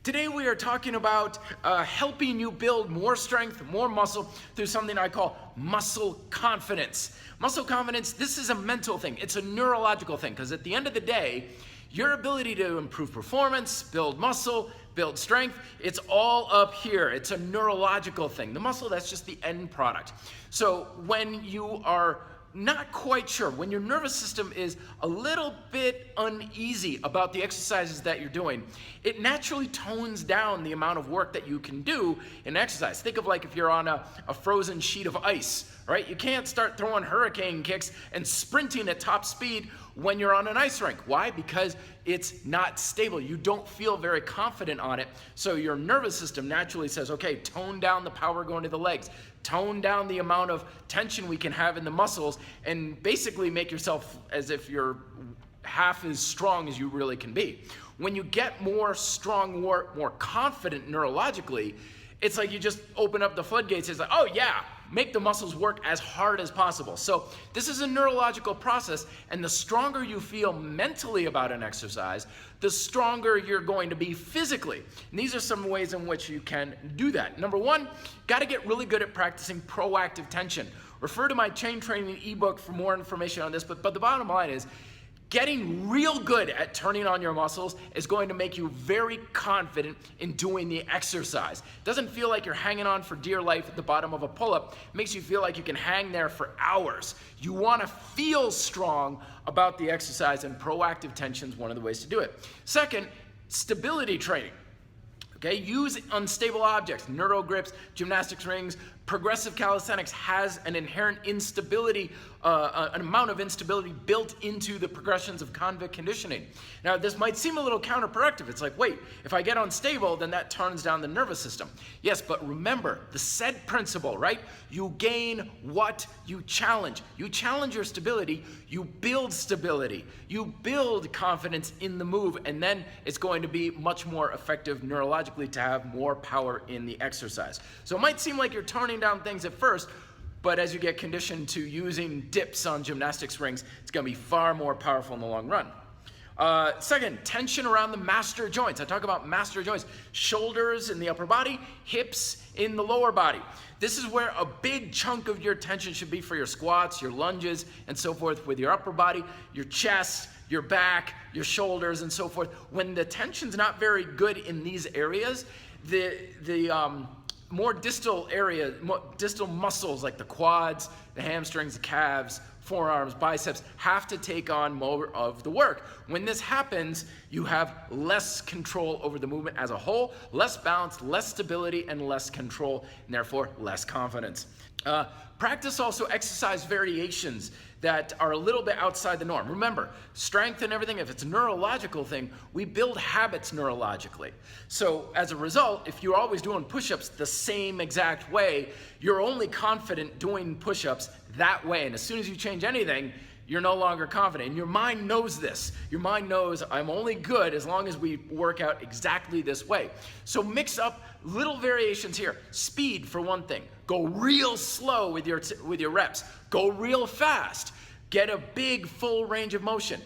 Today we are talking about helping you build more strength, more muscle through something I call muscle confidence. Muscle confidence, this is a mental thing. It's a neurological thing because at the end of the day, your ability to improve performance, build muscle, build strength, it's all up here. It's a neurological thing. The muscle, that's just the end product. So when you are not quite sure, when your nervous system is a little bit uneasy about the exercises that you're doing, it naturally tones down the amount of work that you can do in exercise. Think of like if you're on a frozen sheet of ice, right? You can't start throwing hurricane kicks and sprinting at top speed when you're on an ice rink. Why? Because it's not stable. You don't feel very confident on it. So your nervous system naturally says, okay, tone down the power going to the legs, tone down the amount of tension we can have in the muscles, and basically make yourself as if you're half as strong as you really can be. When you get more strong, more confident neurologically, it's like you just open up the floodgates. It's like, oh yeah, make the muscles work as hard as possible. So this is a neurological process, and the stronger you feel mentally about an exercise, the stronger you're going to be physically. And these are some ways in which you can do that. Number one, got to get really good at practicing proactive tension. Refer to my chain training ebook for more information on this, but the bottom line is, getting real good at turning on your muscles is going to make you very confident in doing the exercise. It doesn't feel like you're hanging on for dear life at the bottom of a pull-up. It makes you feel like you can hang there for hours. You want to feel strong about the exercise, and proactive tension is one of the ways to do it. Second, stability training. Okay, use unstable objects, neuro grips, gymnastics rings. Progressive calisthenics has an inherent instability, an amount of instability built into the progressions of convict conditioning. Now, this might seem a little counterproductive. It's like, wait, if I get unstable, then that turns down the nervous system. Yes, but remember the SAID principle, right? You gain what you challenge. You challenge your stability, you build stability, you build confidence in the move, and then it's going to be much more effective neurologically to have more power in the exercise. So it might seem like you're turning down things at first, but as you get conditioned to using dips on gymnastics rings, it's going to be far more powerful in the long run. Second, tension around the master joints. I talk about master joints, shoulders in the upper body, hips in the lower body. This is where a big chunk of your tension should be for your squats, your lunges, and so forth with your upper body, your chest, your back, your shoulders, and so forth. When the tension's not very good in these areas, the more distal area, distal muscles like the quads, the hamstrings, the calves, forearms, biceps have to take on more of the work. When this happens, you have less control over the movement as a whole, less balance, less stability, and less control, and therefore less confidence. Practice also exercise variations that are a little bit outside the norm. Remember, strength and everything, if it's a neurological thing, we build habits neurologically. So as a result, if you're always doing push-ups the same exact way, you're only confident doing push-ups that way. And as soon as you change anything, you're no longer confident. And your mind knows this. Your mind knows I'm only good as long as we work out exactly this way. So mix up little variations here. Speed for one thing. Go real slow with your reps. Go real fast. Get a big full range of motion.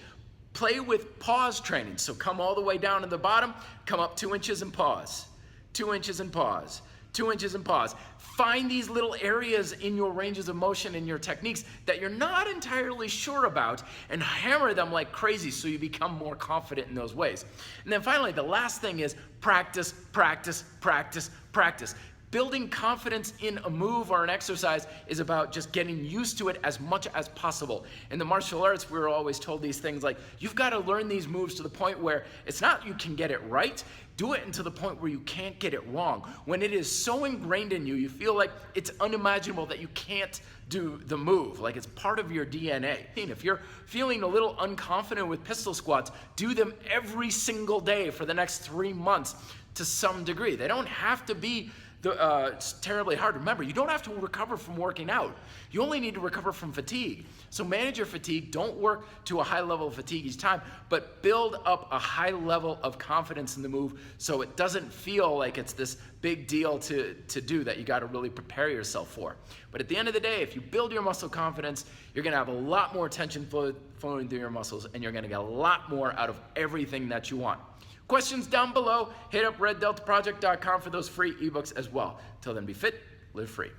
Play with pause training. So come all the way down to the bottom, come up 2 inches and pause. 2 inches and pause. 2 inches and pause. Find these little areas in your ranges of motion and your techniques that you're not entirely sure about, and hammer them like crazy so you become more confident in those ways. And then finally, the last thing is practice, practice, practice, practice. Building confidence in a move or an exercise is about just getting used to it as much as possible. In the martial arts, we were always told these things like, you've got to learn these moves to the point where it's not you can get it right, do it until the point where you can't get it wrong. When it is so ingrained in you, you feel like it's unimaginable that you can't do the move, like it's part of your DNA. If you're feeling a little unconfident with pistol squats, do them every single day for the next 3 months to some degree. They don't have to be it's terribly hard. Remember, you don't have to recover from working out. You only need to recover from fatigue. So manage your fatigue. Don't work to a high level of fatigue each time, but build up a high level of confidence in the move so it doesn't feel like it's this big deal to do that you got to really prepare yourself for. But at the end of the day, if you build your muscle confidence, you're going to have a lot more tension flowing through your muscles, and you're going to get a lot more out of everything that you want. Questions down below. Hit up reddeltaproject.com for those free ebooks as well. Till then, be fit, live free.